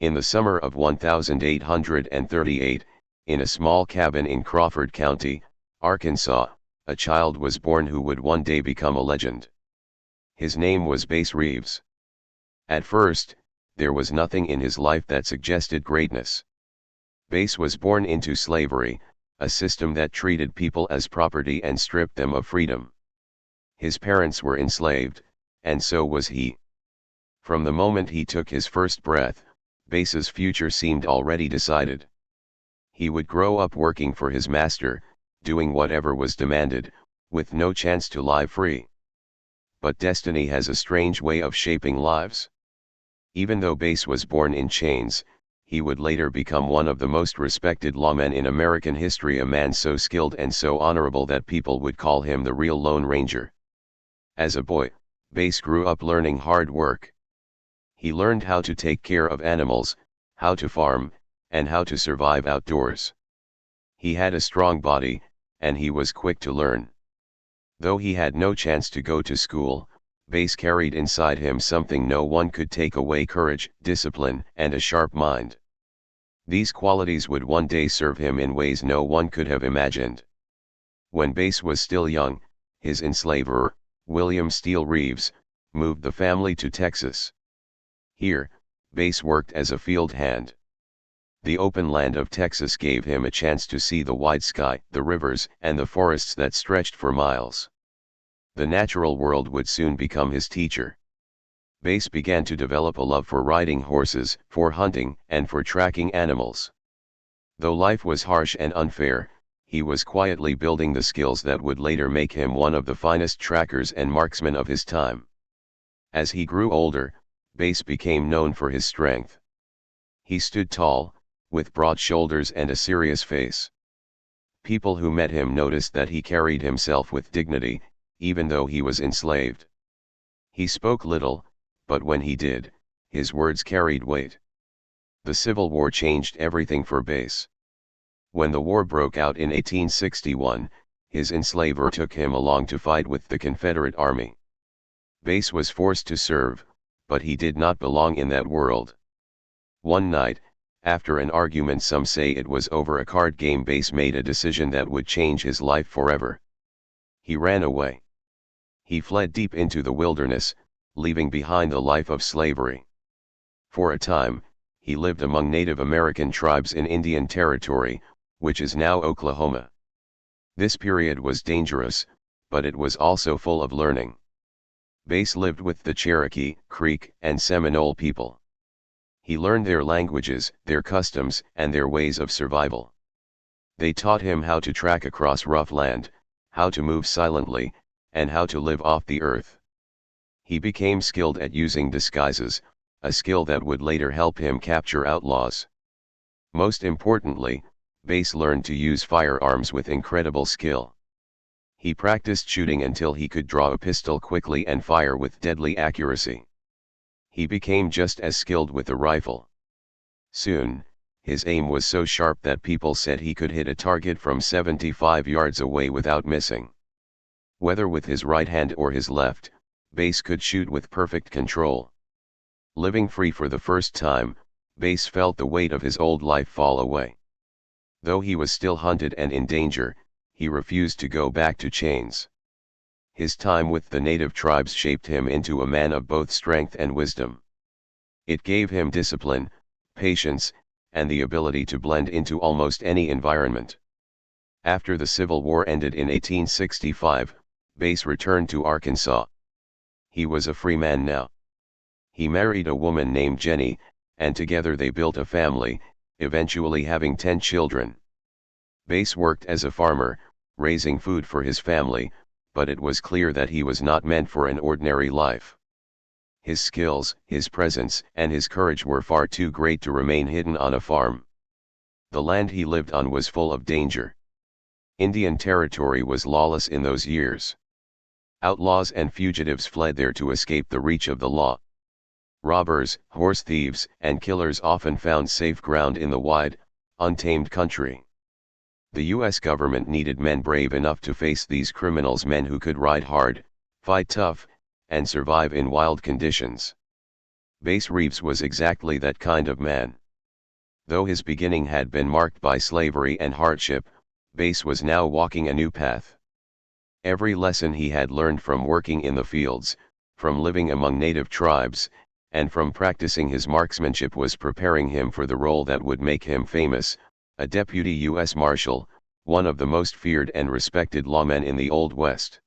In the summer of 1838, in a small cabin in Crawford County, Arkansas, a child was born who would one day become a legend. His name was Bass Reeves. At first, there was nothing in his life that suggested greatness. Bass was born into slavery, a system that treated people as property and stripped them of freedom. His parents were enslaved, and so was he. From the moment he took his first breath, Bass's future seemed already decided. He would grow up working for his master, doing whatever was demanded, with no chance to live free. But destiny has a strange way of shaping lives. Even though Bass was born in chains, he would later become one of the most respected lawmen in American history, a man so skilled and so honorable that people would call him the real Lone Ranger. As a boy, Bass grew up learning hard work. He learned how to take care of animals, how to farm, and how to survive outdoors. He had a strong body, and he was quick to learn. Though he had no chance to go to school, Bass carried inside him something no one could take away: courage, discipline, and a sharp mind. These qualities would one day serve him in ways no one could have imagined. When Bass was still young, his enslaver, William Steele Reeves, moved the family to Texas. Here, Bass worked as a field hand. The open land of Texas gave him a chance to see the wide sky, the rivers, and the forests that stretched for miles. The natural world would soon become his teacher. Bass began to develop a love for riding horses, for hunting, and for tracking animals. Though life was harsh and unfair, he was quietly building the skills that would later make him one of the finest trackers and marksmen of his time. As he grew older, Bass became known for his strength. He stood tall, with broad shoulders and a serious face. People who met him noticed that he carried himself with dignity, even though he was enslaved. He spoke little, but when he did, his words carried weight. The Civil War changed everything for Bass. When the war broke out in 1861, his enslaver took him along to fight with the Confederate Army. Bass was forced to serve, but he did not belong in that world. One night, after an argument, some say it was over a card game, Bass made a decision that would change his life forever. He ran away. He fled deep into the wilderness, leaving behind the life of slavery. For a time, he lived among Native American tribes in Indian Territory, which is now Oklahoma. This period was dangerous, but it was also full of learning. Bass lived with the Cherokee, Creek, and Seminole people. He learned their languages, their customs, and their ways of survival. They taught him how to track across rough land, how to move silently, and how to live off the earth. He became skilled at using disguises, a skill that would later help him capture outlaws. Most importantly, Bass learned to use firearms with incredible skill. He practiced shooting until he could draw a pistol quickly and fire with deadly accuracy. He became just as skilled with a rifle. Soon, his aim was so sharp that people said he could hit a target from 75 yards away without missing. Whether with his right hand or his left, Bass could shoot with perfect control. Living free for the first time, Bass felt the weight of his old life fall away. Though he was still hunted and in danger, he refused to go back to chains. His time with the native tribes shaped him into a man of both strength and wisdom. It gave him discipline, patience, and the ability to blend into almost any environment. After the Civil War ended in 1865, Bass returned to Arkansas. He was a free man now. He married a woman named Jenny, and together they built a family, eventually having 10 children. Bass worked as a farmer, raising food for his family, but it was clear that he was not meant for an ordinary life. His skills, his presence, and his courage were far too great to remain hidden on a farm. The land he lived on was full of danger. Indian Territory was lawless in those years. Outlaws and fugitives fled there to escape the reach of the law. Robbers, horse thieves, and killers often found safe ground in the wide, untamed country. The U.S. government needed men brave enough to face these criminals, men who could ride hard, fight tough, and survive in wild conditions. Bass Reeves was exactly that kind of man. Though his beginning had been marked by slavery and hardship, Bass was now walking a new path. Every lesson he had learned from working in the fields, from living among native tribes, and from practicing his marksmanship was preparing him for the role that would make him famous, a deputy U.S. Marshal, one of the most feared and respected lawmen in the Old West.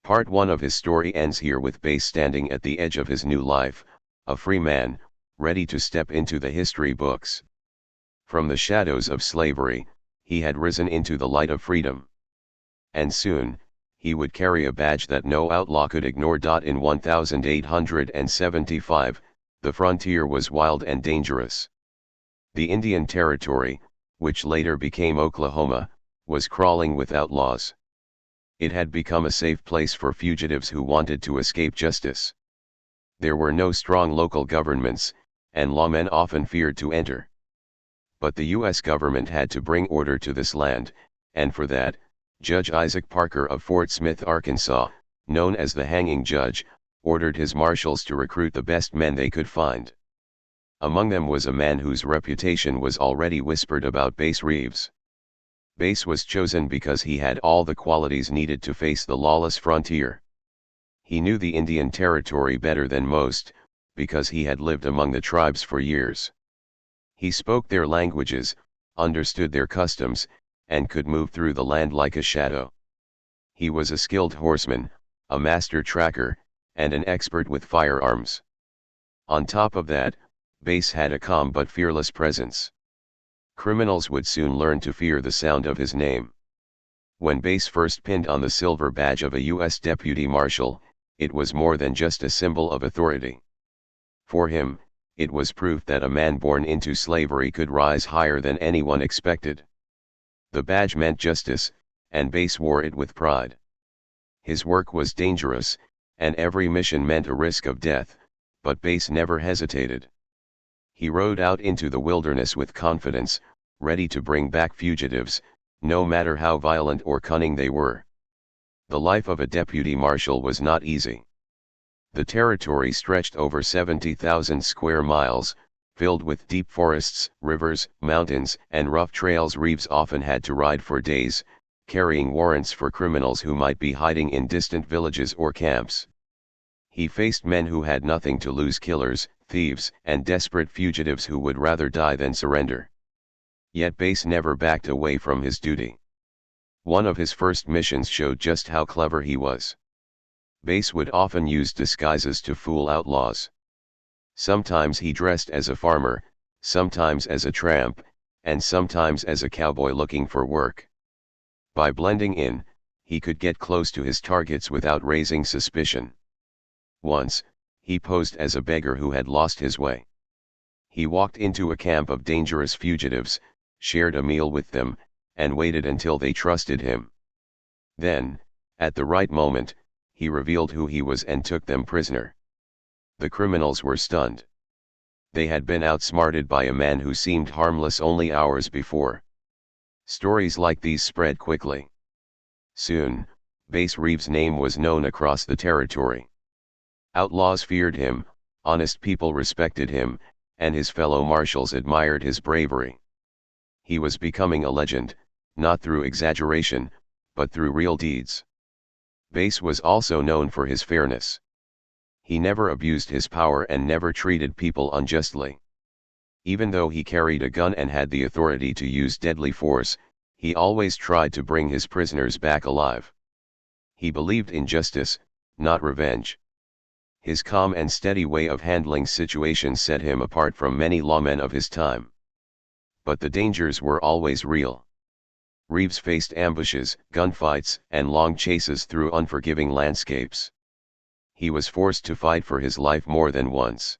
Part 1 of his story ends here with Bass standing at the edge of his new life, a free man, ready to step into the history books. From the shadows of slavery, he had risen into the light of freedom. And soon, he would carry a badge that no outlaw could ignore. In 1875, the frontier was wild and dangerous. The Indian Territory, which later became Oklahoma, was crawling with outlaws. It had become a safe place for fugitives who wanted to escape justice. There were no strong local governments, and lawmen often feared to enter. But the U.S. government had to bring order to this land, and for that, Judge Isaac Parker of Fort Smith, Arkansas, known as the Hanging Judge, ordered his marshals to recruit the best men they could find. Among them was a man whose reputation was already whispered about, Bass Reeves. Bass was chosen because he had all the qualities needed to face the lawless frontier. He knew the Indian Territory better than most, because he had lived among the tribes for years. He spoke their languages, understood their customs, and could move through the land like a shadow. He was a skilled horseman, a master tracker, and an expert with firearms. On top of that, Bass had a calm but fearless presence. Criminals would soon learn to fear the sound of his name. When Bass first pinned on the silver badge of a U.S. Deputy Marshal, it was more than just a symbol of authority. For him, it was proof that a man born into slavery could rise higher than anyone expected. The badge meant justice, and Bass wore it with pride. His work was dangerous, and every mission meant a risk of death, but Bass never hesitated. He rode out into the wilderness with confidence, ready to bring back fugitives, no matter how violent or cunning they were. The life of a deputy marshal was not easy. The territory stretched over 70,000 square miles, filled with deep forests, rivers, mountains, and rough trails. Reeves often had to ride for days, carrying warrants for criminals who might be hiding in distant villages or camps. He faced men who had nothing to lose, killers, thieves, and desperate fugitives who would rather die than surrender. Yet Bass never backed away from his duty. One of his first missions showed just how clever he was. Bass would often use disguises to fool outlaws. Sometimes he dressed as a farmer, sometimes as a tramp, and sometimes as a cowboy looking for work. By blending in, he could get close to his targets without raising suspicion. Once, he posed as a beggar who had lost his way. He walked into a camp of dangerous fugitives, shared a meal with them, and waited until they trusted him. Then, at the right moment, he revealed who he was and took them prisoner. The criminals were stunned. They had been outsmarted by a man who seemed harmless only hours before. Stories like these spread quickly. Soon, Bass Reeves' name was known across the territory. Outlaws feared him, honest people respected him, and his fellow marshals admired his bravery. He was becoming a legend, not through exaggeration, but through real deeds. Bass was also known for his fairness. He never abused his power and never treated people unjustly. Even though he carried a gun and had the authority to use deadly force, he always tried to bring his prisoners back alive. He believed in justice, not revenge. His calm and steady way of handling situations set him apart from many lawmen of his time. But the dangers were always real. Reeves faced ambushes, gunfights, and long chases through unforgiving landscapes. He was forced to fight for his life more than once.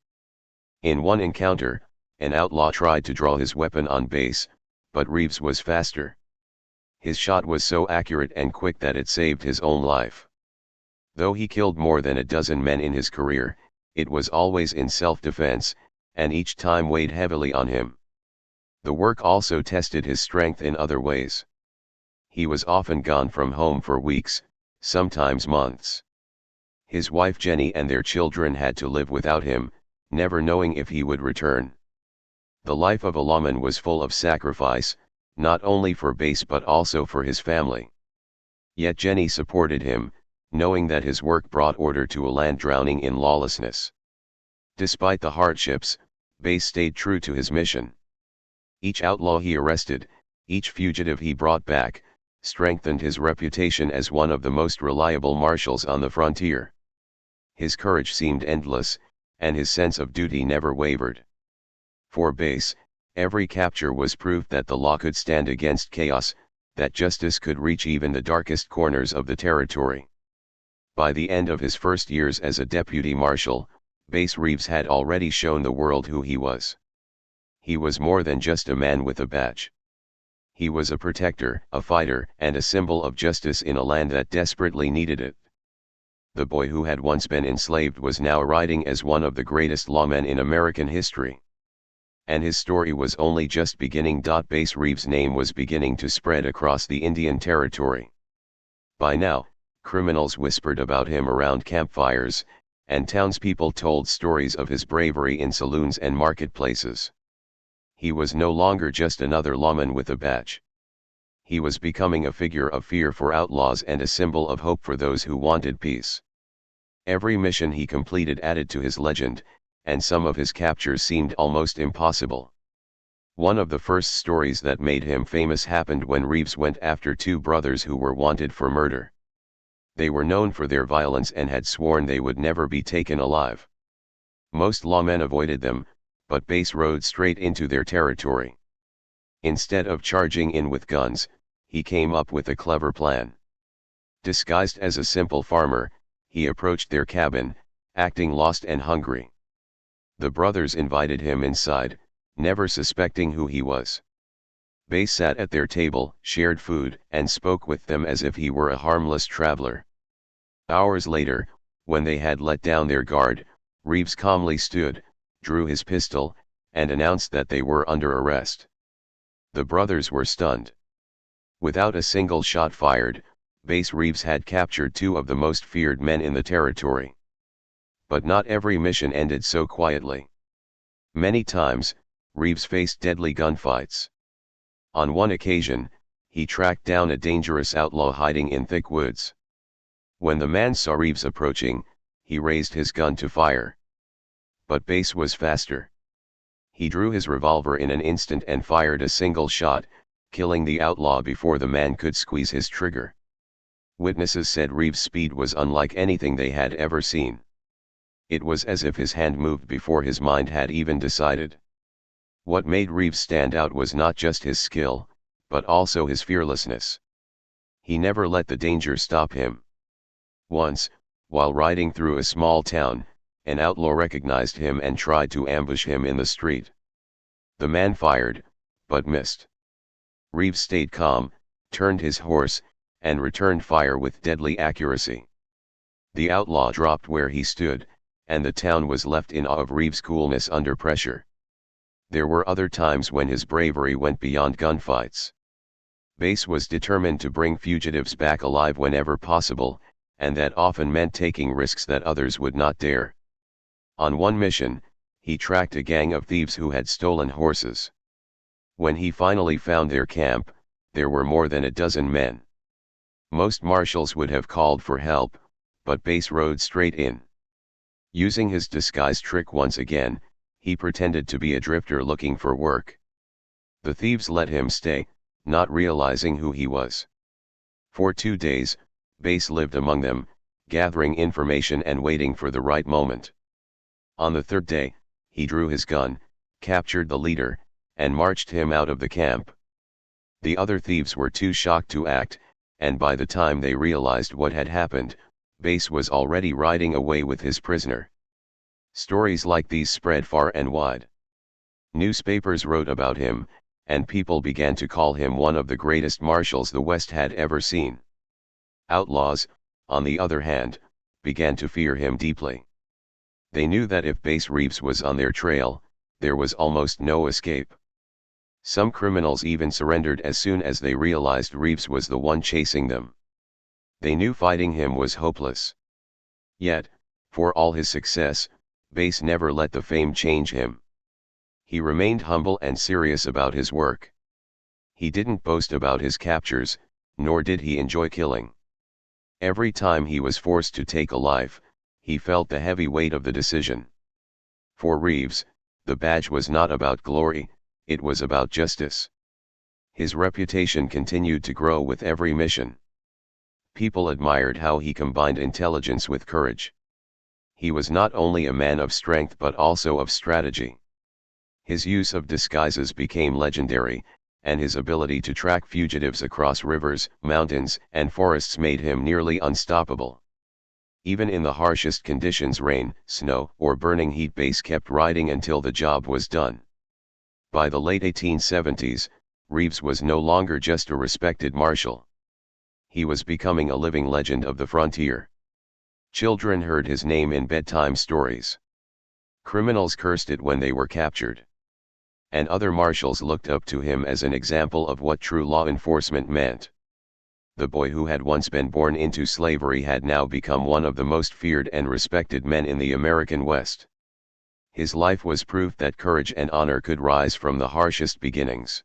In one encounter, an outlaw tried to draw his weapon on Bass, but Reeves was faster. His shot was so accurate and quick that it saved his own life. Though he killed more than a dozen men in his career, it was always in self-defense, and each time weighed heavily on him. The work also tested his strength in other ways. He was often gone from home for weeks, sometimes months. His wife Jenny and their children had to live without him, never knowing if he would return. The life of a lawman was full of sacrifice, not only for Bass but also for his family. Yet Jenny supported him, knowing that his work brought order to a land drowning in lawlessness. Despite the hardships, Bass stayed true to his mission. Each outlaw he arrested, each fugitive he brought back, strengthened his reputation as one of the most reliable marshals on the frontier. His courage seemed endless, and his sense of duty never wavered. For Bass, every capture was proof that the law could stand against chaos, that justice could reach even the darkest corners of the territory. By the end of his first years as a deputy marshal, Bass Reeves had already shown the world who he was. He was more than just a man with a badge. He was a protector, a fighter, and a symbol of justice in a land that desperately needed it. The boy who had once been enslaved was now riding as one of the greatest lawmen in American history. And his story was only just beginning. Bass Reeves' name was beginning to spread across the Indian Territory. By now, criminals whispered about him around campfires, and townspeople told stories of his bravery in saloons and marketplaces. He was no longer just another lawman with a badge. He was becoming a figure of fear for outlaws and a symbol of hope for those who wanted peace. Every mission he completed added to his legend, and some of his captures seemed almost impossible. One of the first stories that made him famous happened when Reeves went after two brothers who were wanted for murder. They were known for their violence and had sworn they would never be taken alive. Most lawmen avoided them, but Bass rode straight into their territory. Instead of charging in with guns, he came up with a clever plan. Disguised as a simple farmer, he approached their cabin, acting lost and hungry. The brothers invited him inside, never suspecting who he was. Bass sat at their table, shared food, and spoke with them as if he were a harmless traveler. Hours later, when they had let down their guard, Reeves calmly stood, drew his pistol, and announced that they were under arrest. The brothers were stunned. Without a single shot fired, Bass Reeves had captured two of the most feared men in the territory. But not every mission ended so quietly. Many times, Reeves faced deadly gunfights. On one occasion, he tracked down a dangerous outlaw hiding in thick woods. When the man saw Reeves approaching, he raised his gun to fire. But Bass was faster. He drew his revolver in an instant and fired a single shot, killing the outlaw before the man could squeeze his trigger. Witnesses said Reeves' speed was unlike anything they had ever seen. It was as if his hand moved before his mind had even decided. What made Reeves stand out was not just his skill, but also his fearlessness. He never let the danger stop him. Once, while riding through a small town, an outlaw recognized him and tried to ambush him in the street. The man fired, but missed. Reeves stayed calm, turned his horse, and returned fire with deadly accuracy. The outlaw dropped where he stood, and the town was left in awe of Reeves' coolness under pressure. There were other times when his bravery went beyond gunfights. Bass was determined to bring fugitives back alive whenever possible, and that often meant taking risks that others would not dare. On one mission, he tracked a gang of thieves who had stolen horses. When he finally found their camp, there were more than a dozen men. Most marshals would have called for help, but Bass rode straight in. Using his disguise trick once again, he pretended to be a drifter looking for work. The thieves let him stay, not realizing who he was. For 2 days, Bass lived among them, gathering information and waiting for the right moment. On the third day, he drew his gun, captured the leader, and marched him out of the camp. The other thieves were too shocked to act, and by the time they realized what had happened, Bass was already riding away with his prisoner. Stories like these spread far and wide. Newspapers wrote about him, and people began to call him one of the greatest marshals the West had ever seen. Outlaws, on the other hand, began to fear him deeply. They knew that if Bass Reeves was on their trail, there was almost no escape. Some criminals even surrendered as soon as they realized Reeves was the one chasing them. They knew fighting him was hopeless. Yet, for all his success, Bass never let the fame change him. He remained humble and serious about his work. He didn't boast about his captures, nor did he enjoy killing. Every time he was forced to take a life, he felt the heavy weight of the decision. For Reeves, the badge was not about glory, it was about justice. His reputation continued to grow with every mission. People admired how he combined intelligence with courage. He was not only a man of strength but also of strategy. His use of disguises became legendary, and his ability to track fugitives across rivers, mountains, and forests made him nearly unstoppable. Even in the harshest conditions, rain, snow, or burning heat, Bass kept riding until the job was done. By the late 1870s, Reeves was no longer just a respected marshal. He was becoming a living legend of the frontier. Children heard his name in bedtime stories. Criminals cursed it when they were captured. And other marshals looked up to him as an example of what true law enforcement meant. The boy who had once been born into slavery had now become one of the most feared and respected men in the American West. His life was proof that courage and honor could rise from the harshest beginnings.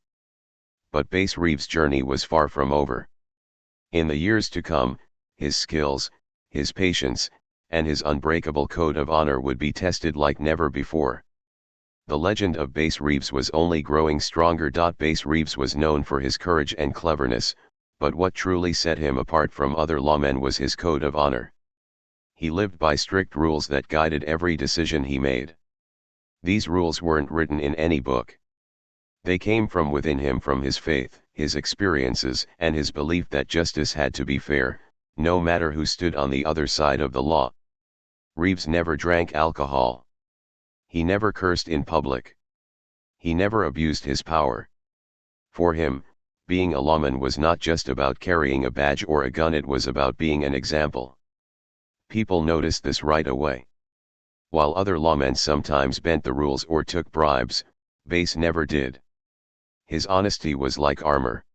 But Bass Reeves' journey was far from over. In the years to come, his skills, his patience, and his unbreakable code of honor would be tested like never before. The legend of Bass Reeves was only growing stronger. Bass Reeves was known for his courage and cleverness, but what truly set him apart from other lawmen was his code of honor. He lived by strict rules that guided every decision he made. These rules weren't written in any book. They came from within him, from his faith, his experiences, and his belief that justice had to be fair, no matter who stood on the other side of the law. Reeves never drank alcohol. He never cursed in public. He never abused his power. For him, being a lawman was not just about carrying a badge or a gun, it was about being an example. People noticed this right away. While other lawmen sometimes bent the rules or took bribes, Bass never did. His honesty was like armor.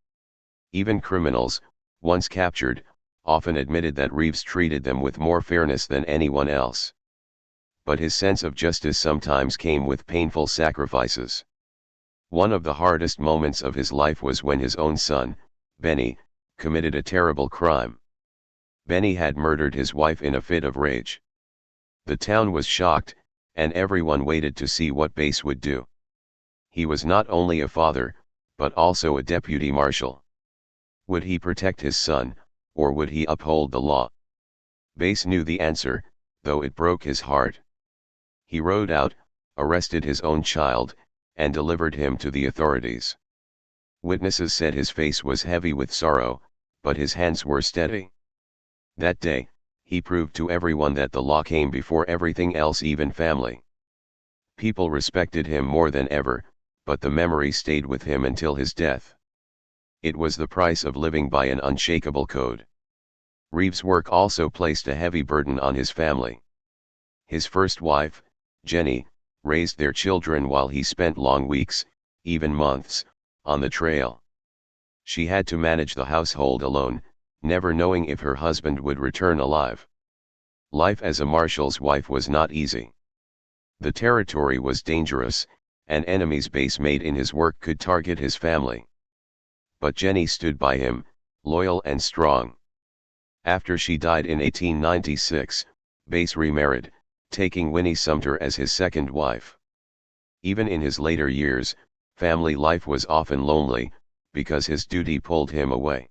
Even criminals, once captured, often admitted that Reeves treated them with more fairness than anyone else. But his sense of justice sometimes came with painful sacrifices. One of the hardest moments of his life was when his own son, Benny, committed a terrible crime. Benny had murdered his wife in a fit of rage. The town was shocked, and everyone waited to see what Bass would do. He was not only a father, but also a deputy marshal. Would he protect his son, or would he uphold the law? Bass knew the answer, though it broke his heart. He rode out, arrested his own child, and delivered him to the authorities. Witnesses said his face was heavy with sorrow, but his hands were steady. That day, he proved to everyone that the law came before everything else, even family. People respected him more than ever, but the memory stayed with him until his death. It was the price of living by an unshakable code. Reeves' work also placed a heavy burden on his family. His first wife, Jenny, raised their children while he spent long weeks, even months, on the trail. She had to manage the household alone, never knowing if her husband would return alive. Life as a marshal's wife was not easy. The territory was dangerous, and enemies Bass made in his work could target his family. But Jenny stood by him, loyal and strong. After she died in 1896, Bass remarried, taking Winnie Sumter as his second wife. Even in his later years, family life was often lonely, because his duty pulled him away.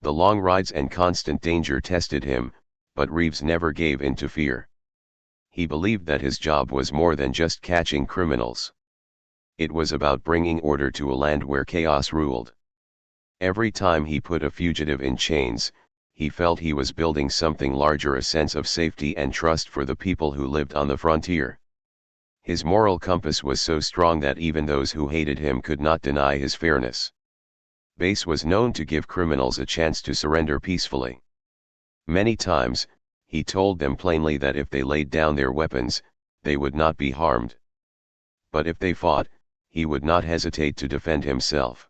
The long rides and constant danger tested him, but Reeves never gave in to fear. He believed that his job was more than just catching criminals. It was about bringing order to a land where chaos ruled. Every time he put a fugitive in chains, he felt he was building something larger, a sense of safety and trust for the people who lived on the frontier. His moral compass was so strong that even those who hated him could not deny his fairness. Bass was known to give criminals a chance to surrender peacefully. Many times, he told them plainly that if they laid down their weapons, they would not be harmed. But if they fought, he would not hesitate to defend himself.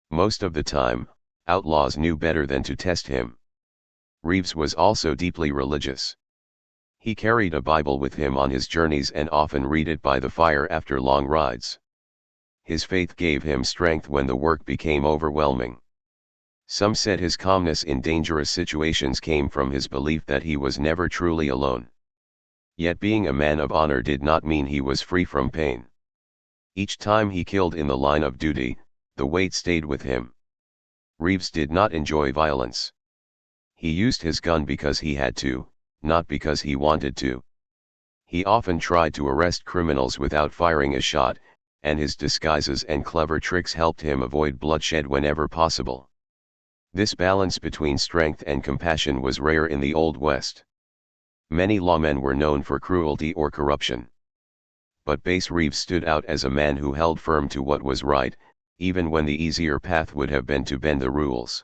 Most of the time, outlaws knew better than to test him. Reeves was also deeply religious. He carried a Bible with him on his journeys and often read it by the fire after long rides. His faith gave him strength when the work became overwhelming. Some said his calmness in dangerous situations came from his belief that he was never truly alone. Yet being a man of honor did not mean he was free from pain. Each time he killed in the line of duty, the weight stayed with him. Reeves did not enjoy violence. He used his gun because he had to, not because he wanted to. He often tried to arrest criminals without firing a shot, and his disguises and clever tricks helped him avoid bloodshed whenever possible. This balance between strength and compassion was rare in the Old West. Many lawmen were known for cruelty or corruption. But Bass Reeves stood out as a man who held firm to what was right, even when the easier path would have been to bend the rules.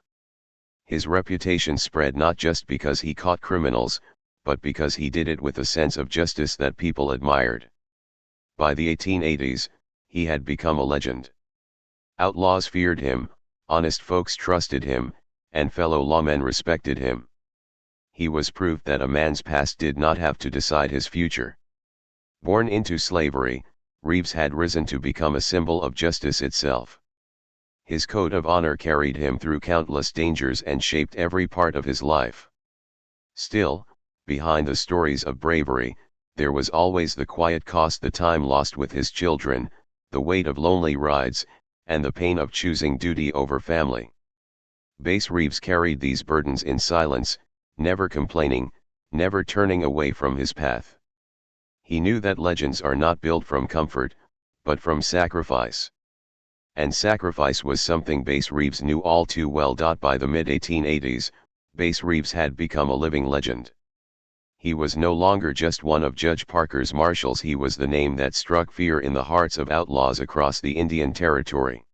His reputation spread not just because he caught criminals, but because he did it with a sense of justice that people admired. By the 1880s, he had become a legend. Outlaws feared him, honest folks trusted him, and fellow lawmen respected him. He was proof that a man's past did not have to decide his future. Born into slavery, Reeves had risen to become a symbol of justice itself. His code of honor carried him through countless dangers and shaped every part of his life. Still, behind the stories of bravery, there was always the quiet cost: the time lost with his children, the weight of lonely rides, and the pain of choosing duty over family. Bass Reeves carried these burdens in silence, never complaining, never turning away from his path. He knew that legends are not built from comfort, but from sacrifice. And sacrifice was something Bass Reeves knew all too well. By the mid-1880s, Bass Reeves had become a living legend. He was no longer just one of Judge Parker's marshals, he was the name that struck fear in the hearts of outlaws across the Indian Territory.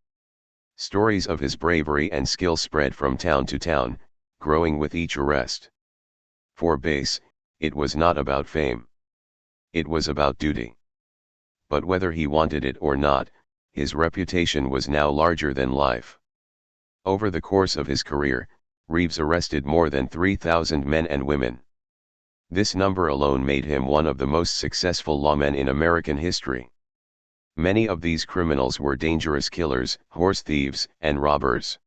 Stories of his bravery and skill spread from town to town, growing with each arrest. For Bass, it was not about fame. It was about duty. But whether he wanted it or not, his reputation was now larger than life. Over the course of his career, Reeves arrested more than 3,000 men and women. This number alone made him one of the most successful lawmen in American history. Many of these criminals were dangerous killers, horse thieves, and robbers.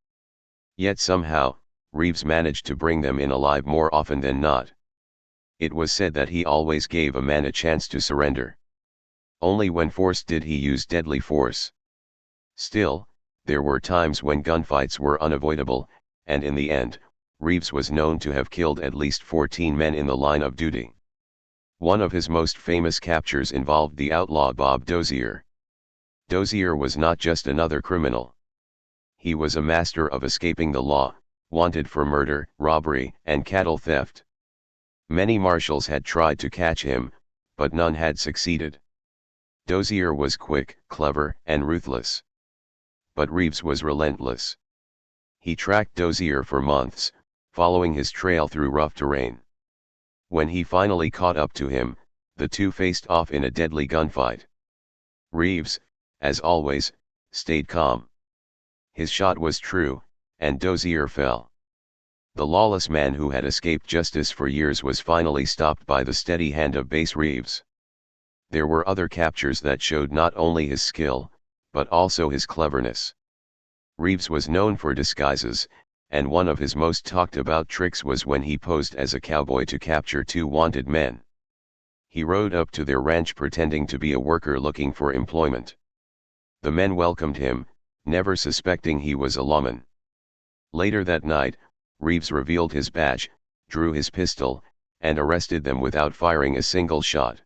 Yet somehow, Reeves managed to bring them in alive more often than not. It was said that he always gave a man a chance to surrender. Only when forced did he use deadly force. Still, there were times when gunfights were unavoidable, and in the end, Reeves was known to have killed at least 14 men in the line of duty. One of his most famous captures involved the outlaw Bob Dozier. Dozier was not just another criminal. He was a master of escaping the law, wanted for murder, robbery, and cattle theft. Many marshals had tried to catch him, but none had succeeded. Dozier was quick, clever, and ruthless. But Reeves was relentless. He tracked Dozier for months, following his trail through rough terrain. When he finally caught up to him, the two faced off in a deadly gunfight. Reeves, as always, stayed calm. His shot was true, and Dozier fell. The lawless man who had escaped justice for years was finally stopped by the steady hand of Bass Reeves. There were other captures that showed not only his skill, but also his cleverness. Reeves was known for disguises, and one of his most talked about tricks was when he posed as a cowboy to capture two wanted men. He rode up to their ranch pretending to be a worker looking for employment. The men welcomed him, never suspecting he was a lawman. Later that night, Reeves revealed his badge, drew his pistol, and arrested them without firing a single shot.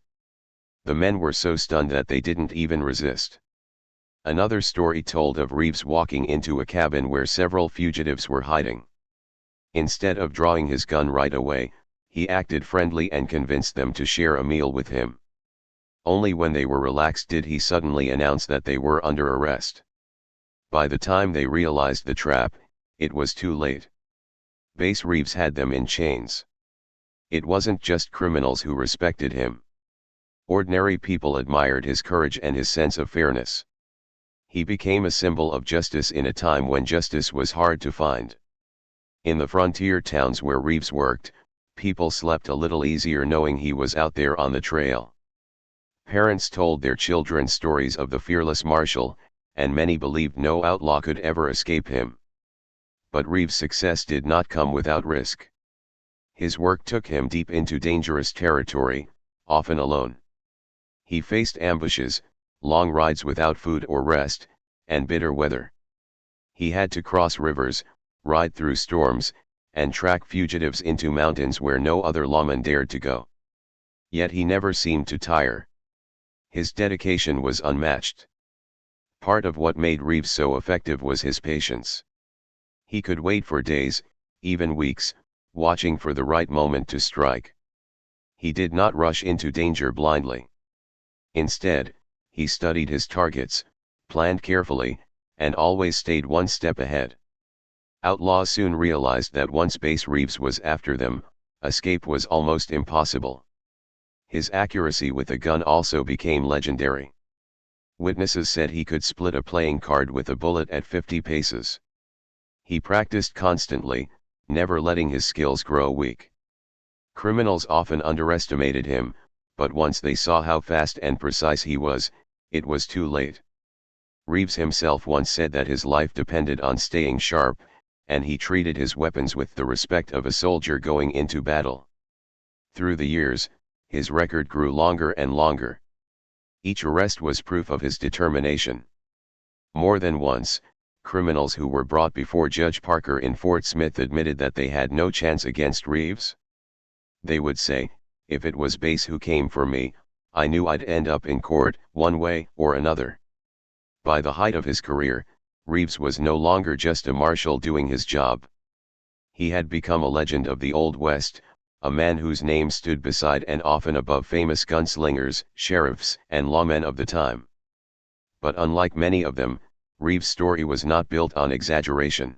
The men were so stunned that they didn't even resist. Another story told of Reeves walking into a cabin where several fugitives were hiding. Instead of drawing his gun right away, he acted friendly and convinced them to share a meal with him. Only when they were relaxed did he suddenly announce that they were under arrest. By the time they realized the trap, it was too late. Bass Reeves had them in chains. It wasn't just criminals who respected him. Ordinary people admired his courage and his sense of fairness. He became a symbol of justice in a time when justice was hard to find. In the frontier towns where Reeves worked, People slept a little easier knowing he was out there on the trail. Parents told their children stories of the fearless Marshal, and many believed no outlaw could ever escape him. But Reeves' success did not come without risk. His work took him deep into dangerous territory, often alone. He faced ambushes, long rides without food or rest, and bitter weather. He had to cross rivers, ride through storms, and track fugitives into mountains where no other lawman dared to go. Yet he never seemed to tire. His dedication was unmatched. Part of what made Reeves so effective was his patience. He could wait for days, even weeks, watching for the right moment to strike. He did not rush into danger blindly. Instead, he studied his targets, planned carefully, and always stayed one step ahead. Outlaws soon realized that once Bass Reeves was after them, escape was almost impossible. His accuracy with a gun also became legendary. Witnesses said he could split a playing card with a bullet at 50 paces. He practiced constantly, never letting his skills grow weak. Criminals often underestimated him, but once they saw how fast and precise he was, it was too late. Reeves himself once said that his life depended on staying sharp, and he treated his weapons with the respect of a soldier going into battle. Through the years, his record grew longer and longer. Each arrest was proof of his determination. More than once, criminals who were brought before Judge Parker in Fort Smith admitted that they had no chance against Reeves. They would say, "If it was Bass who came for me, I knew I'd end up in court, one way or another." By the height of his career, Reeves was no longer just a marshal doing his job. He had become a legend of the Old West, a man whose name stood beside and often above famous gunslingers, sheriffs, and lawmen of the time. But unlike many of them, Reeves' story was not built on exaggeration.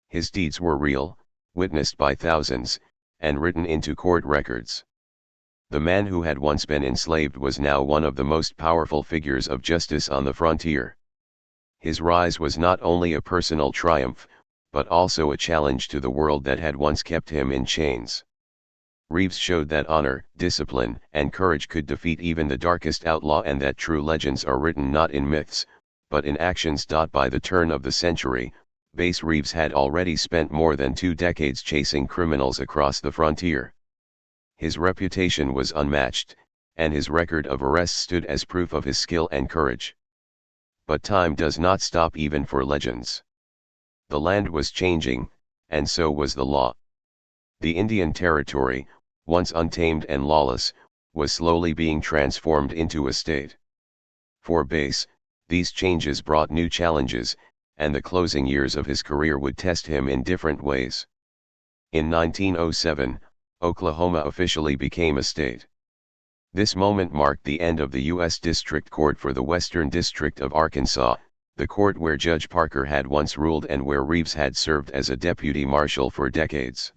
His deeds were real, witnessed by thousands, and written into court records. The man who had once been enslaved was now one of the most powerful figures of justice on the frontier. His rise was not only a personal triumph, but also a challenge to the world that had once kept him in chains. Reeves showed that honor, discipline, and courage could defeat even the darkest outlaw, and that true legends are written not in myths, but in actions. By the turn of the century, Bass Reeves had already spent more than 2 decades chasing criminals across the frontier. His reputation was unmatched, and his record of arrests stood as proof of his skill and courage. But time does not stop even for legends. The land was changing, and so was the law. The Indian Territory, once untamed and lawless, was slowly being transformed into a state. For Bass, these changes brought new challenges, and the closing years of his career would test him in different ways. In 1907, Oklahoma officially became a state. This moment marked the end of the U.S. District Court for the Western District of Arkansas, the court where Judge Parker had once ruled and where Reeves had served as a deputy marshal for decades.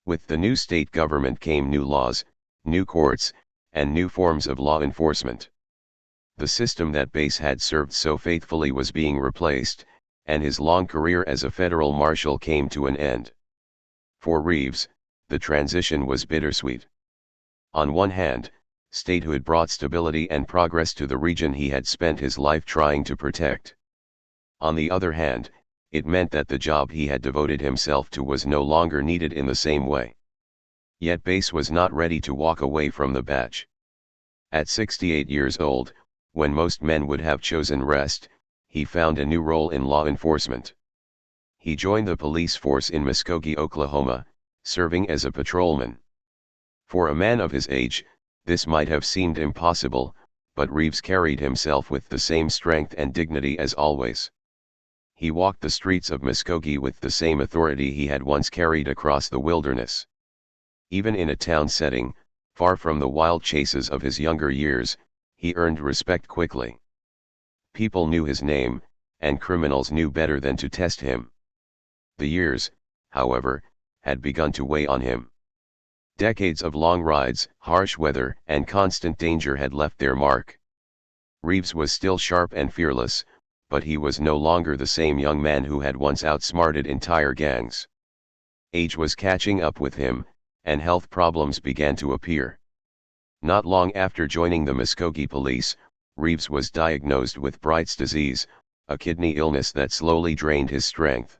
With the new state government came new laws, new courts, and new forms of law enforcement. The system that Bass had served so faithfully was being replaced, and his long career as a federal marshal came to an end. For Reeves, the transition was bittersweet. On one hand, statehood brought stability and progress to the region he had spent his life trying to protect. On the other hand, it meant that the job he had devoted himself to was no longer needed in the same way. Yet Bass was not ready to walk away from the badge. At 68 years old, when most men would have chosen rest, he found a new role in law enforcement. He joined the police force in Muskogee, Oklahoma, serving as a patrolman. For a man of his age, this might have seemed impossible, but Reeves carried himself with the same strength and dignity as always. He walked the streets of Muskogee with the same authority he had once carried across the wilderness. Even in a town setting, far from the wild chases of his younger years, he earned respect quickly. People knew his name, and criminals knew better than to test him. The years, however, had begun to weigh on him. Decades of long rides, harsh weather, and constant danger had left their mark. Reeves was still sharp and fearless, but he was no longer the same young man who had once outsmarted entire gangs. Age was catching up with him, and health problems began to appear. Not long after joining the Muskogee police, Reeves was diagnosed with Bright's disease, a kidney illness that slowly drained his strength.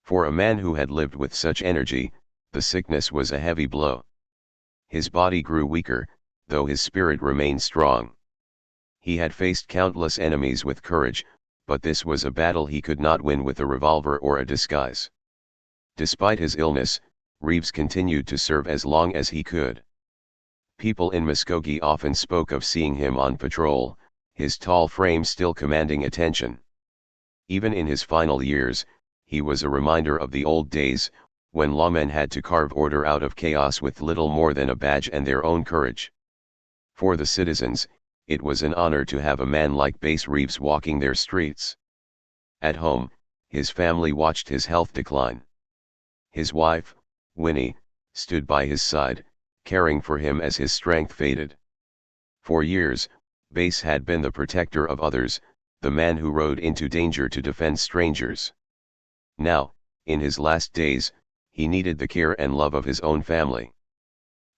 For a man who had lived with such energy, the sickness was a heavy blow. His body grew weaker, though his spirit remained strong. He had faced countless enemies with courage, but this was a battle he could not win with a revolver or a disguise. Despite his illness, Reeves continued to serve as long as he could. People in Muskogee often spoke of seeing him on patrol, his tall frame still commanding attention. Even in his final years, he was a reminder of the old days, when lawmen had to carve order out of chaos with little more than a badge and their own courage. For the citizens, it was an honor to have a man like Bass Reeves walking their streets. At home, his family watched his health decline. His wife, Winnie, stood by his side, caring for him as his strength faded. For years, Bass had been the protector of others, the man who rode into danger to defend strangers. Now, in his last days, he needed the care and love of his own family.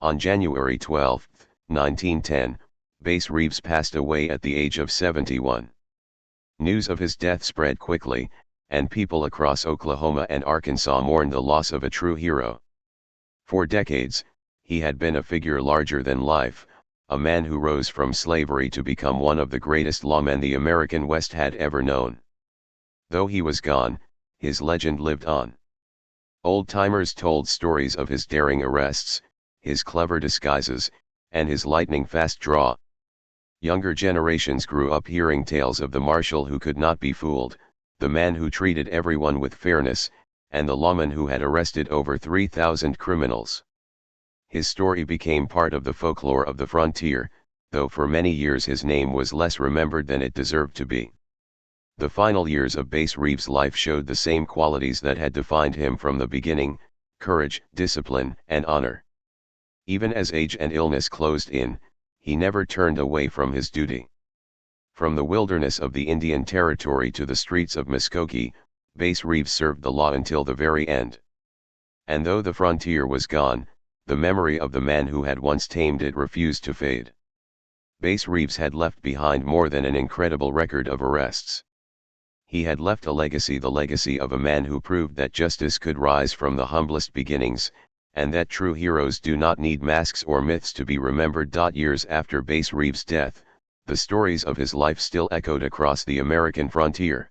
On January 12, 1910, Bass Reeves passed away at the age of 71. News of his death spread quickly, and people across Oklahoma and Arkansas mourned the loss of a true hero. For decades, he had been a figure larger than life, a man who rose from slavery to become one of the greatest lawmen the American West had ever known. Though he was gone, his legend lived on. Old-timers told stories of his daring arrests, his clever disguises, and his lightning-fast draw. Younger generations grew up hearing tales of the Marshal who could not be fooled, the man who treated everyone with fairness, and the Lawman who had arrested over 3,000 criminals. His story became part of the folklore of the frontier, though for many years his name was less remembered than it deserved to be. The final years of Bass Reeves' life showed the same qualities that had defined him from the beginning: courage, discipline, and honor. Even as age and illness closed in, he never turned away from his duty. From the wilderness of the Indian Territory to the streets of Muskogee, Bass Reeves served the law until the very end. And though the frontier was gone, the memory of the man who had once tamed it refused to fade. Bass Reeves had left behind more than an incredible record of arrests. He had left a legacy, the legacy of a man who proved that justice could rise from the humblest beginnings, and that true heroes do not need masks or myths to be remembered. Years after Bass Reeves' death, the stories of his life still echoed across the American frontier.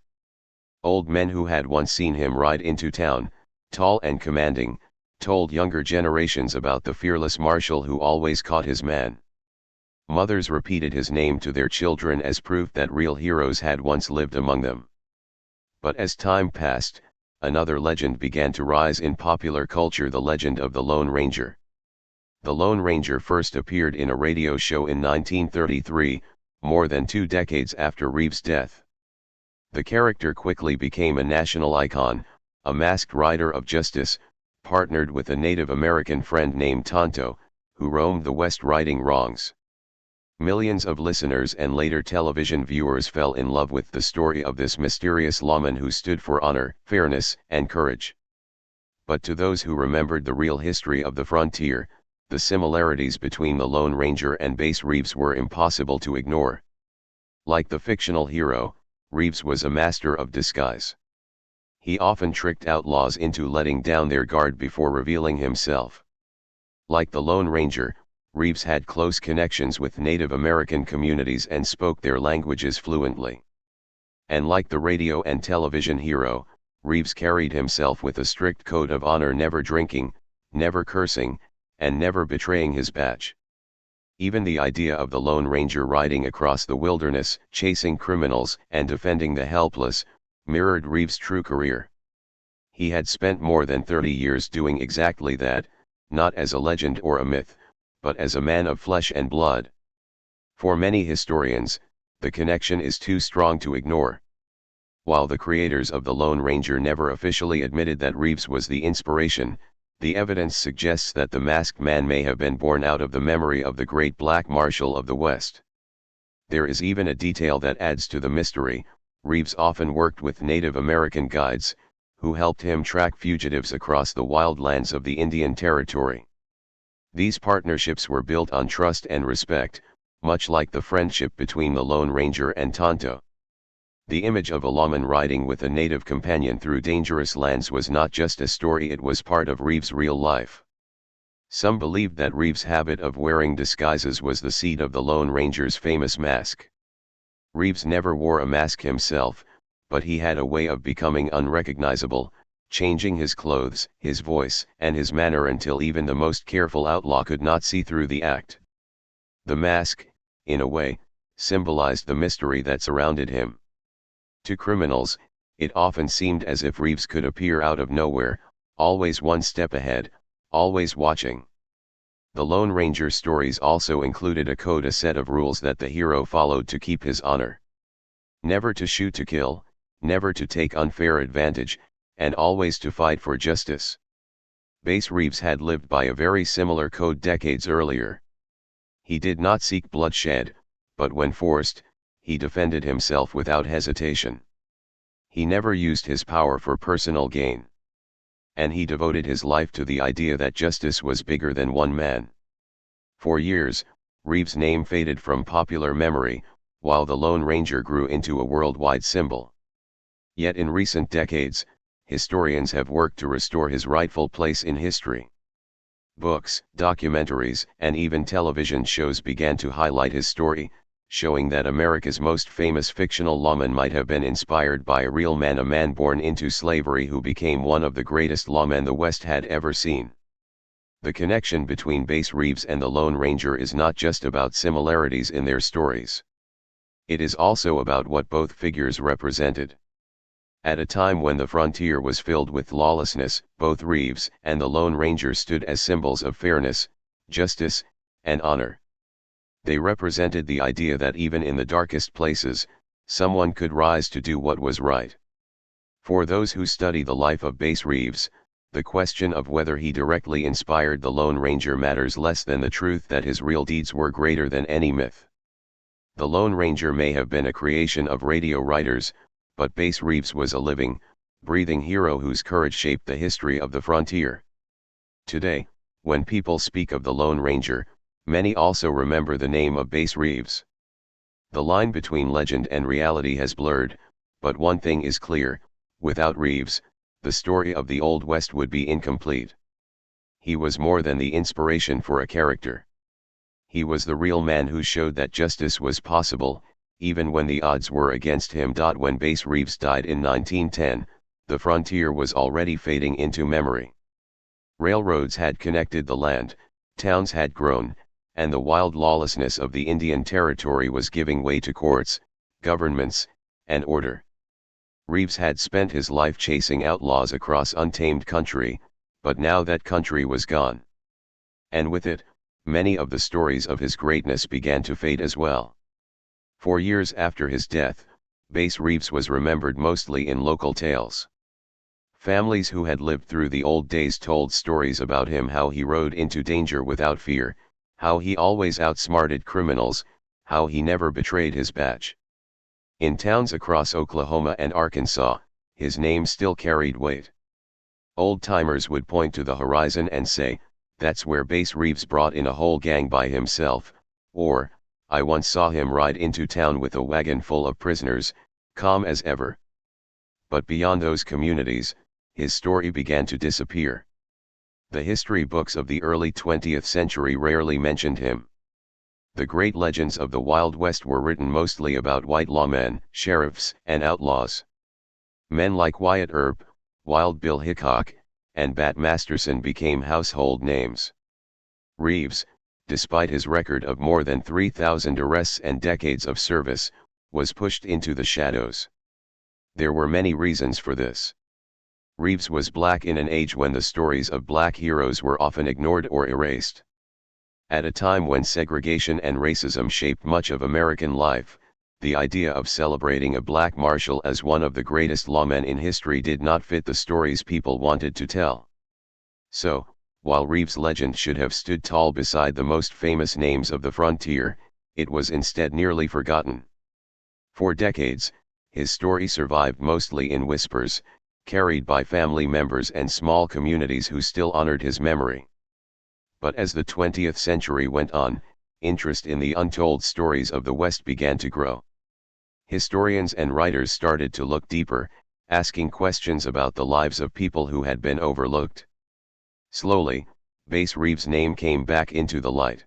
Old men who had once seen him ride into town, tall and commanding, told younger generations about the fearless Marshal who always caught his man. Mothers repeated his name to their children as proof that real heroes had once lived among them. But as time passed, another legend began to rise in popular culture: the legend of the Lone Ranger. The Lone Ranger first appeared in a radio show in 1933, more than 2 decades after Reeves' death. The character quickly became a national icon, a masked rider of justice, partnered with a Native American friend named Tonto, who roamed the West righting wrongs. Millions of listeners and later television viewers fell in love with the story of this mysterious lawman who stood for honor, fairness, and courage. But to those who remembered the real history of the frontier, the similarities between the Lone Ranger and Bass Reeves were impossible to ignore. Like the fictional hero, Reeves was a master of disguise. He often tricked outlaws into letting down their guard before revealing himself. Like the Lone Ranger, Reeves had close connections with Native American communities and spoke their languages fluently. And like the radio and television hero, Reeves carried himself with a strict code of honor: never drinking, never cursing, and never betraying his badge. Even the idea of the Lone Ranger riding across the wilderness, chasing criminals and defending the helpless, mirrored Reeves' true career. He had spent more than 30 years doing exactly that, not as a legend or a myth, but as a man of flesh and blood. For many historians, the connection is too strong to ignore. While the creators of the Lone Ranger never officially admitted that Reeves was the inspiration, the evidence suggests that the masked man may have been born out of the memory of the great Black Marshal of the West. There is even a detail that adds to the mystery: Reeves often worked with Native American guides, who helped him track fugitives across the wild lands of the Indian Territory. These partnerships were built on trust and respect, much like the friendship between the Lone Ranger and Tonto. The image of a lawman riding with a native companion through dangerous lands was not just a story, it was part of Reeves' real life. Some believed that Reeves' habit of wearing disguises was the seed of the Lone Ranger's famous mask. Reeves never wore a mask himself, but he had a way of becoming unrecognizable, changing his clothes, his voice, and his manner until even the most careful outlaw could not see through the act. The mask, in a way, symbolized the mystery that surrounded him. To criminals, it often seemed as if Reeves could appear out of nowhere, always one step ahead, always watching. The Lone Ranger stories also included a set of rules that the hero followed to keep his honor. Never to shoot to kill, never to take unfair advantage, and always to fight for justice. Bass Reeves had lived by a very similar code decades earlier. He did not seek bloodshed, but when forced, he defended himself without hesitation. He never used his power for personal gain. And he devoted his life to the idea that justice was bigger than one man. For years, Reeves' name faded from popular memory, while the Lone Ranger grew into a worldwide symbol. Yet in recent decades, historians have worked to restore his rightful place in history. Books, documentaries, and even television shows began to highlight his story, showing that America's most famous fictional lawman might have been inspired by a real man, a man born into slavery who became one of the greatest lawmen the West had ever seen. The connection between Bass Reeves and the Lone Ranger is not just about similarities in their stories. It is also about what both figures represented. At a time when the frontier was filled with lawlessness, both Reeves and the Lone Ranger stood as symbols of fairness, justice, and honor. They represented the idea that even in the darkest places, someone could rise to do what was right. For those who study the life of Bass Reeves, the question of whether he directly inspired the Lone Ranger matters less than the truth that his real deeds were greater than any myth. The Lone Ranger may have been a creation of radio writers, but Bass Reeves was a living, breathing hero whose courage shaped the history of the frontier. Today, when people speak of the Lone Ranger, many also remember the name of Bass Reeves. The line between legend and reality has blurred, but one thing is clear: without Reeves, the story of the Old West would be incomplete. He was more than the inspiration for a character. He was the real man who showed that justice was possible, even when the odds were against him. When Bass Reeves died in 1910, the frontier was already fading into memory. Railroads had connected the land, towns had grown, and the wild lawlessness of the Indian Territory was giving way to courts, governments, and order. Reeves had spent his life chasing outlaws across untamed country, but now that country was gone. And with it, many of the stories of his greatness began to fade as well. For years after his death, Bass Reeves was remembered mostly in local tales. Families who had lived through the old days told stories about him: how he rode into danger without fear, how he always outsmarted criminals, how he never betrayed his badge. In towns across Oklahoma and Arkansas, his name still carried weight. Old-timers would point to the horizon and say, "That's where Bass Reeves brought in a whole gang by himself," or, "I once saw him ride into town with a wagon full of prisoners, calm as ever." But beyond those communities, his story began to disappear. The history books of the early 20th century rarely mentioned him. The great legends of the Wild West were written mostly about white lawmen, sheriffs, and outlaws. Men like Wyatt Earp, Wild Bill Hickok, and Bat Masterson became household names. Reeves, despite his record of more than 3,000 arrests and decades of service, was pushed into the shadows. There were many reasons for this. Reeves was black in an age when the stories of black heroes were often ignored or erased. At a time when segregation and racism shaped much of American life, the idea of celebrating a black marshal as one of the greatest lawmen in history did not fit the stories people wanted to tell. So, while Reeves' legend should have stood tall beside the most famous names of the frontier, it was instead nearly forgotten. For decades, his story survived mostly in whispers, carried by family members and small communities who still honored his memory. But as the 20th century went on, interest in the untold stories of the West began to grow. Historians and writers started to look deeper, asking questions about the lives of people who had been overlooked. Slowly, Bass Reeves' name came back into the light.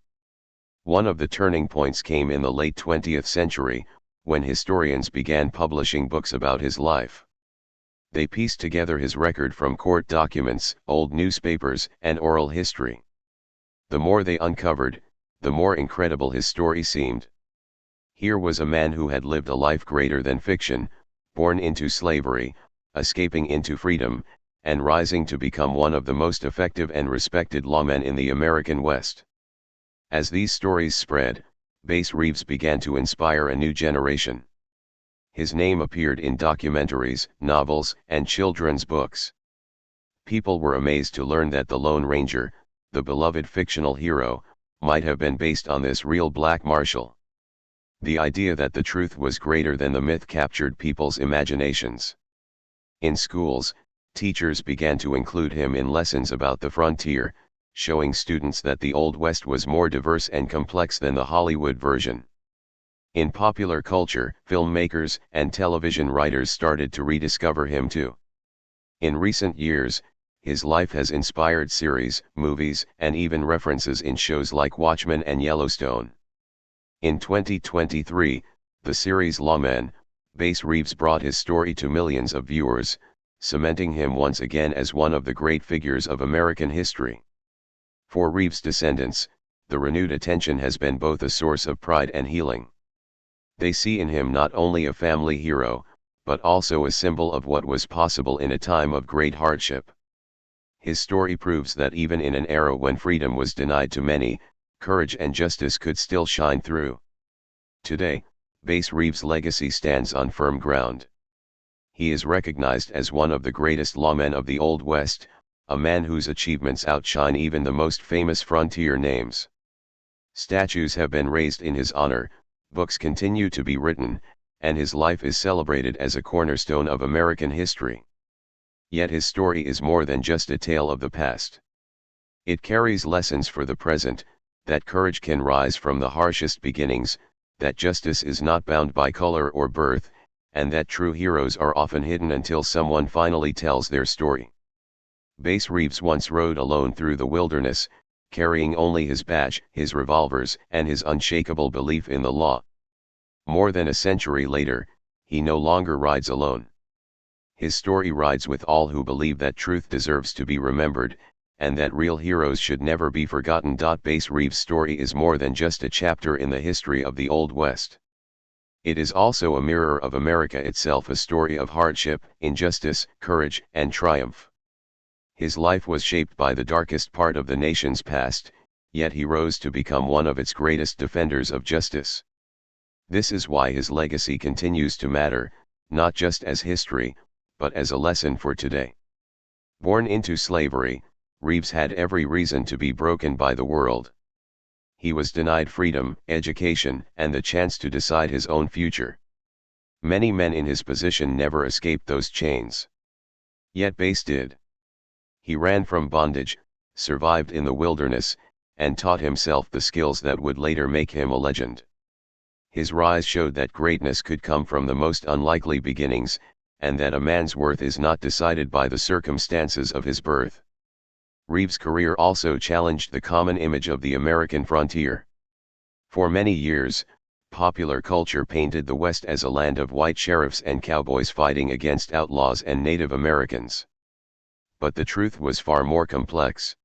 One of the turning points came in the late 20th century, when historians began publishing books about his life. They pieced together his record from court documents, old newspapers, and oral history. The more they uncovered, the more incredible his story seemed. Here was a man who had lived a life greater than fiction, born into slavery, escaping into freedom, and rising to become one of the most effective and respected lawmen in the American West. As these stories spread, Bass Reeves began to inspire a new generation. His name appeared in documentaries, novels, and children's books. People were amazed to learn that the Lone Ranger, the beloved fictional hero, might have been based on this real black Marshal. The idea that the truth was greater than the myth captured people's imaginations. In schools, teachers began to include him in lessons about the frontier, showing students that the Old West was more diverse and complex than the Hollywood version. In popular culture, filmmakers and television writers started to rediscover him too. In recent years, his life has inspired series, movies, and even references in shows like Watchmen and Yellowstone. In 2023, the series Lawman, Bass Reeves brought his story to millions of viewers, cementing him once again as one of the great figures of American history. For Reeves' descendants, the renewed attention has been both a source of pride and healing. They see in him not only a family hero, but also a symbol of what was possible in a time of great hardship. His story proves that even in an era when freedom was denied to many, courage and justice could still shine through. Today, Bass Reeves' legacy stands on firm ground. He is recognized as one of the greatest lawmen of the Old West, a man whose achievements outshine even the most famous frontier names. Statues have been raised in his honor, books continue to be written, and his life is celebrated as a cornerstone of American history. Yet his story is more than just a tale of the past. It carries lessons for the present, that courage can rise from the harshest beginnings, that justice is not bound by color or birth, and that true heroes are often hidden until someone finally tells their story. Bass Reeves once rode alone through the wilderness, carrying only his badge, his revolvers, and his unshakable belief in the law. More than a century later, he no longer rides alone. His story rides with all who believe that truth deserves to be remembered, and that real heroes should never be forgotten. Bass Reeves' story is more than just a chapter in the history of the Old West. It is also a mirror of America itself, a story of hardship, injustice, courage, and triumph. His life was shaped by the darkest part of the nation's past, yet he rose to become one of its greatest defenders of justice. This is why his legacy continues to matter, not just as history, but as a lesson for today. Born into slavery, Reeves had every reason to be broken by the world. He was denied freedom, education, and the chance to decide his own future. Many men in his position never escaped those chains. Yet Bass did. He ran from bondage, survived in the wilderness, and taught himself the skills that would later make him a legend. His rise showed that greatness could come from the most unlikely beginnings, and that a man's worth is not decided by the circumstances of his birth. Reeves' career also challenged the common image of the American frontier. For many years, popular culture painted the West as a land of white sheriffs and cowboys fighting against outlaws and Native Americans. But the truth was far more complex.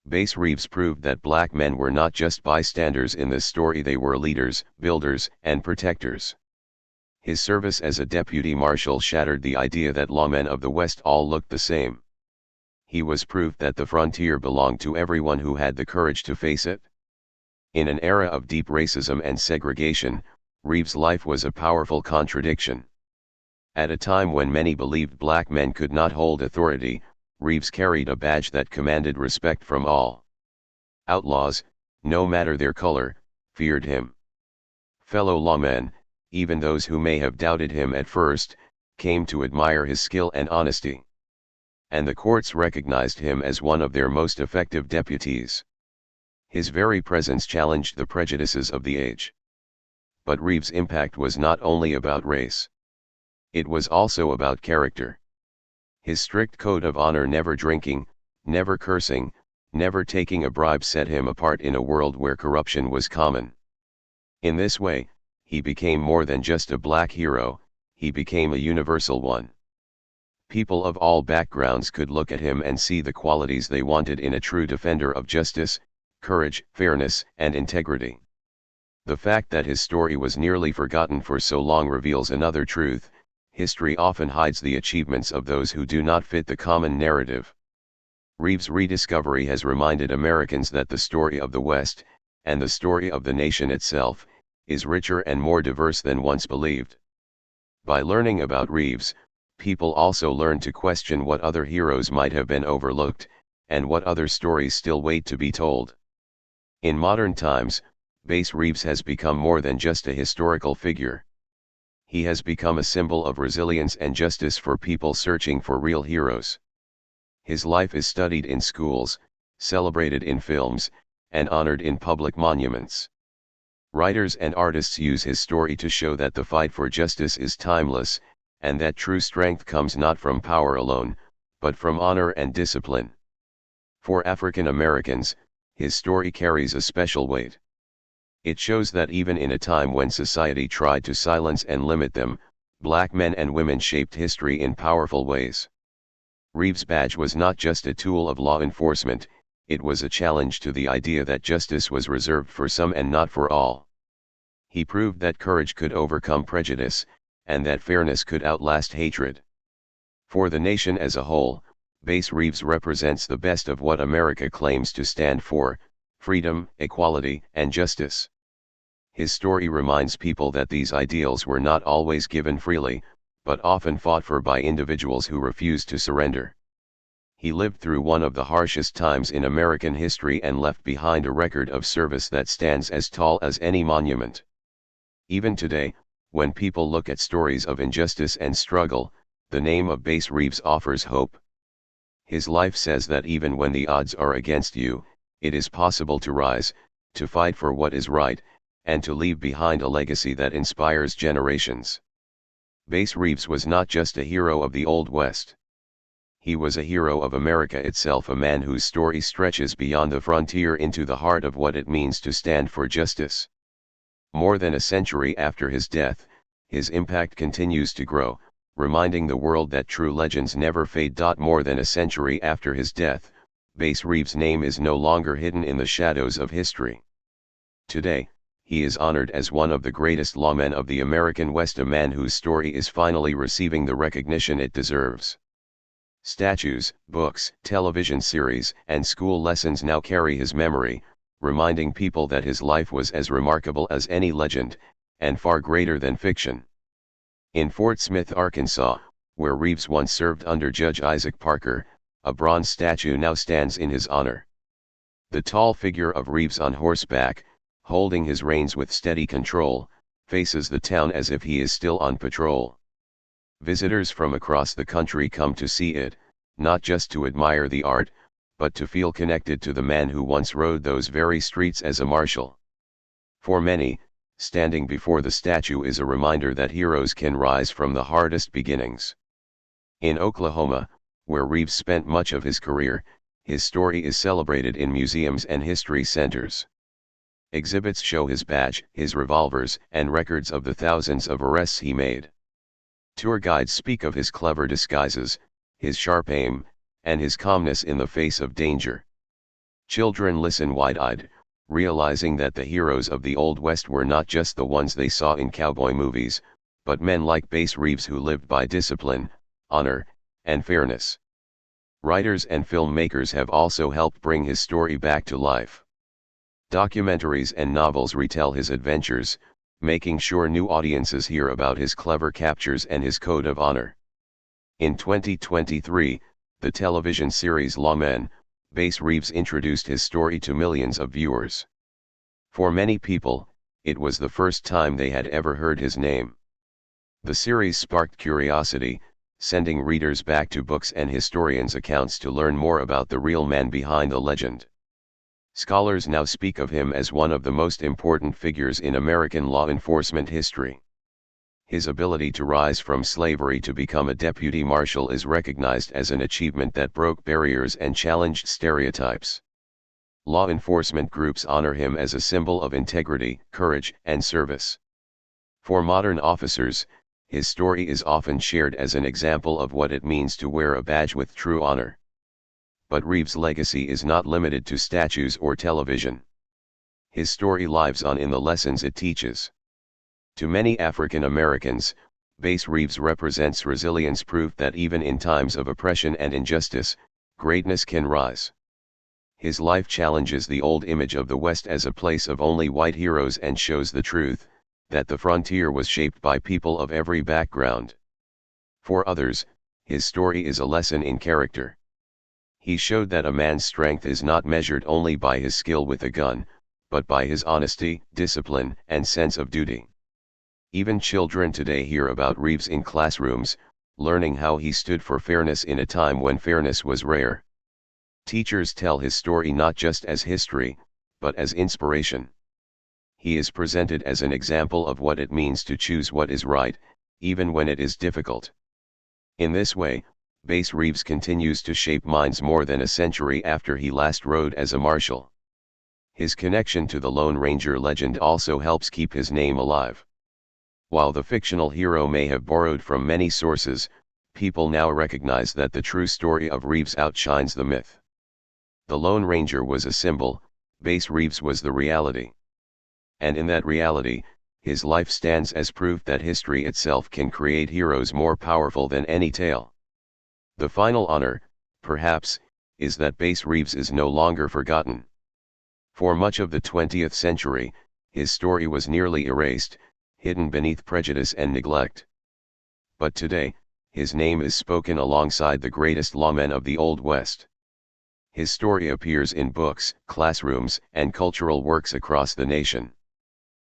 Bass Reeves proved that black men were not just bystanders in this story, they were leaders, builders, and protectors. His service as a deputy marshal shattered the idea that lawmen of the West all looked the same. He was proof that the frontier belonged to everyone who had the courage to face it. In an era of deep racism and segregation, Reeves' life was a powerful contradiction. At a time when many believed black men could not hold authority, Reeves carried a badge that commanded respect from all. Outlaws, no matter their color, feared him. Fellow lawmen, even those who may have doubted him at first, came to admire his skill and honesty. And the courts recognized him as one of their most effective deputies. His very presence challenged the prejudices of the age. But Reeves' impact was not only about race. It was also about character. His strict code of honor, never drinking, never cursing, never taking a bribe, set him apart in a world where corruption was common. In this way, he became more than just a black hero, he became a universal one. People of all backgrounds could look at him and see the qualities they wanted in a true defender of justice, courage, fairness, and integrity. The fact that his story was nearly forgotten for so long reveals another truth: history often hides the achievements of those who do not fit the common narrative. Reeves' rediscovery has reminded Americans that the story of the West, and the story of the nation itself, is richer and more diverse than once believed. By learning about Reeves, people also learn to question what other heroes might have been overlooked, and what other stories still wait to be told. In modern times, Bass Reeves has become more than just a historical figure. He has become a symbol of resilience and justice for people searching for real heroes. His life is studied in schools, celebrated in films, and honored in public monuments. Writers and artists use his story to show that the fight for justice is timeless, and that true strength comes not from power alone, but from honor and discipline. For African Americans, his story carries a special weight. It shows that even in a time when society tried to silence and limit them, black men and women shaped history in powerful ways. Reeves' badge was not just a tool of law enforcement, it was a challenge to the idea that justice was reserved for some and not for all. He proved that courage could overcome prejudice, and that fairness could outlast hatred. For the nation as a whole, Bass Reeves represents the best of what America claims to stand for: freedom, equality, and justice. His story reminds people that these ideals were not always given freely, but often fought for by individuals who refused to surrender. He lived through one of the harshest times in American history and left behind a record of service that stands as tall as any monument. Even today, when people look at stories of injustice and struggle, the name of Bass Reeves offers hope. His life says that even when the odds are against you, it is possible to rise, to fight for what is right, and to leave behind a legacy that inspires generations. Bass Reeves was not just a hero of the Old West. He was a hero of America itself, a man whose story stretches beyond the frontier into the heart of what it means to stand for justice. More than a century after his death, his impact continues to grow, reminding the world that true legends never fade. More than a century after his death, Bass Reeves' name is no longer hidden in the shadows of history. Today, he is honored as one of the greatest lawmen of the American West, a man whose story is finally receiving the recognition it deserves. Statues, books, television series, and school lessons now carry his memory, reminding people that his life was as remarkable as any legend, and far greater than fiction. In Fort Smith, Arkansas, where Reeves once served under Judge Isaac Parker, a bronze statue now stands in his honor. The tall figure of Reeves on horseback, holding his reins with steady control, faces the town as if he is still on patrol. Visitors from across the country come to see it, not just to admire the art, but to feel connected to the man who once rode those very streets as a marshal. For many, standing before the statue is a reminder that heroes can rise from the hardest beginnings. In Oklahoma, where Reeves spent much of his career, his story is celebrated in museums and history centers. Exhibits show his badge, his revolvers, and records of the thousands of arrests he made. Tour guides speak of his clever disguises, his sharp aim, and his calmness in the face of danger. Children listen wide-eyed, realizing that the heroes of the Old West were not just the ones they saw in cowboy movies, but men like Bass Reeves who lived by discipline, honor, and fairness. Writers and filmmakers have also helped bring his story back to life. Documentaries and novels retell his adventures, making sure new audiences hear about his clever captures and his code of honor. In 2023, the television series Lawmen, Bass Reeves introduced his story to millions of viewers. For many people, it was the first time they had ever heard his name. The series sparked curiosity, sending readers back to books and historians' accounts to learn more about the real man behind the legend. Scholars now speak of him as one of the most important figures in American law enforcement history. His ability to rise from slavery to become a deputy marshal is recognized as an achievement that broke barriers and challenged stereotypes. Law enforcement groups honor him as a symbol of integrity, courage, and service. For modern officers, his story is often shared as an example of what it means to wear a badge with true honor. But Reeves' legacy is not limited to statues or television. His story lives on in the lessons it teaches. To many African Americans, Bass Reeves represents resilience, proof that even in times of oppression and injustice, greatness can rise. His life challenges the old image of the West as a place of only white heroes and shows the truth, that the frontier was shaped by people of every background. For others, his story is a lesson in character. He showed that a man's strength is not measured only by his skill with a gun, but by his honesty, discipline, and sense of duty. Even children today hear about Reeves in classrooms, learning how he stood for fairness in a time when fairness was rare. Teachers tell his story not just as history, but as inspiration. He is presented as an example of what it means to choose what is right, even when it is difficult. In this way, Bass Reeves continues to shape minds more than a century after he last rode as a marshal. His connection to the Lone Ranger legend also helps keep his name alive. While the fictional hero may have borrowed from many sources, people now recognize that the true story of Reeves outshines the myth. The Lone Ranger was a symbol, Bass Reeves was the reality. And in that reality, his life stands as proof that history itself can create heroes more powerful than any tale. The final honor, perhaps, is that Bass Reeves is no longer forgotten. For much of the 20th century, his story was nearly erased, hidden beneath prejudice and neglect. But today, his name is spoken alongside the greatest lawmen of the Old West. His story appears in books, classrooms, and cultural works across the nation.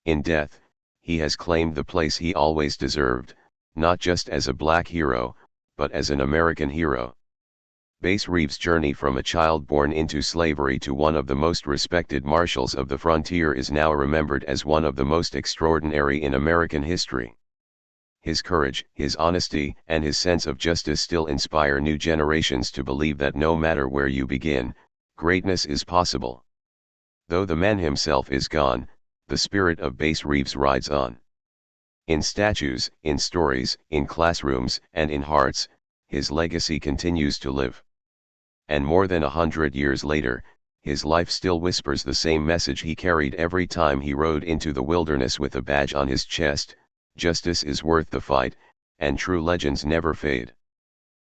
In death, he has claimed the place he always deserved, not just as a black hero, but as an American hero. Bass Reeves' journey from a child born into slavery to one of the most respected marshals of the frontier is now remembered as one of the most extraordinary in American history. His courage, his honesty, and his sense of justice still inspire new generations to believe that no matter where you begin, greatness is possible. Though the man himself is gone, the spirit of Bass Reeves rides on. In statues, in stories, in classrooms, and in hearts, his legacy continues to live. And more than 100 years later, his life still whispers the same message he carried every time he rode into the wilderness with a badge on his chest: justice is worth the fight, and true legends never fade.